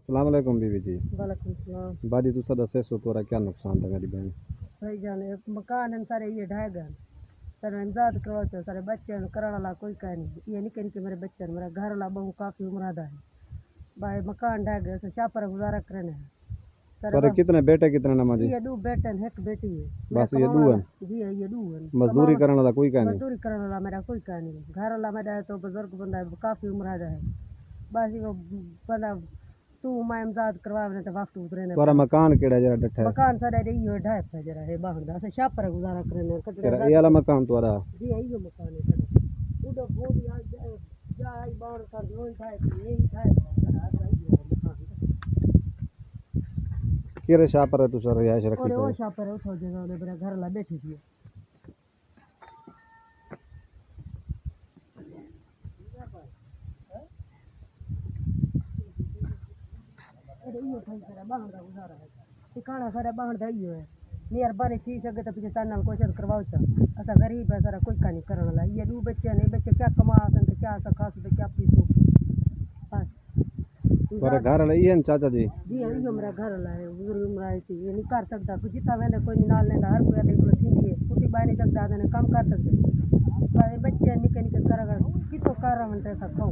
अस्सलाम वालेकुम बीवी जी। वालेकुम सलाम। बाजी तुसा दसे सो तोरा क्या नुकसान था मेरी बहन? भाई जान मकान है सारे ये ढह गए सारे इमदाद करवाओ तो सारे बच्चे कराने वाला कोई कह नहीं ये निके निके मेरे बच्चे मेरा घर वाला बहू काफ़ी उम्रादा है भाई मकान ढह गए शापर गुजारा करने है सारे तोरे कितने बेटे कितने नमाजी? ये दो बेटे हैं एक बेटी है बस ये दो हैं? जी है ये दो है मजदूरी करने वाला कोई क्या नहीं? मजदूरी करने वाला मेरा कोई कह नहीं घर वाला मेरा तो बुजुर्ग बंदा है काफ़ी उम्रादा है बस वो बंदा तू मैं इमदाद करवाने तो वक्त उतरे ने तोरा मकान केड़ा जरा डठा है? मकान सारे रही हो ढाई पे जरा है बाहर दा से शापर गुजारा करने तेरा ये वाला मकान तोरा? जी यही मकान है सारे उधर बोल या जा बाहर कर लोई ढाई यही ढाई मकान केरे शाह पर तुसा रिहाइश रखी? और वो शापर उठो जगह ने मेरा घर ला बैठी थी अरे ये भाई सारा बाहर दा गुजारा है ठिकाना सारा बाहर दा ही है मेहरबानी थी सके तो पीछे सारे नाल क्वेश्चन करवाओ चा असा गरीब है सारा कोई का नहीं करने वाला ये दो बच्चे नहीं बच्चे क्या कमा सकते क्या सखा सकते क्या पीसो बस तोरे घर वाला ये चाचा जी? जी ये मेरा घर वाला है बुजुर्ग उम्र है ये नहीं कर सकता कुछ जितना मैंने कोई नहीं नाल लेंदा हर कोई आदमी को थी है कुटी बाय नहीं सकता आदमी काम कर सकते पर बच्चे निके निके करेगा कितो कर रहा हूं ऐसा खाओ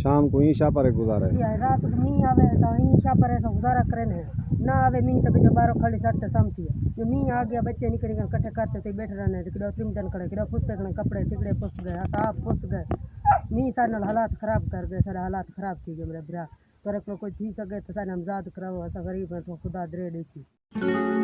शाम को ही शाह पर गुजारा है? ये रात को मी आवे तो ही शापर ऐसा गुजारा करने ना आवे मी तो बीच बारो खाली सट समती है जो मी आ गया बच्चे निकल निकल इकट्ठे करते थे बैठे रहने किडो त्रिमदन करे किडो पुस्तक ने कपड़े तिकड़े पुस गए आप पुस गए मी सारे नाल हालात खराब कर गए सारे हालात खराब थी गए मेरे बिरा तोरे को कोई थी सके तो सारे हमजाद कराओ ऐसा गरीब है तो खुदा दरे देसी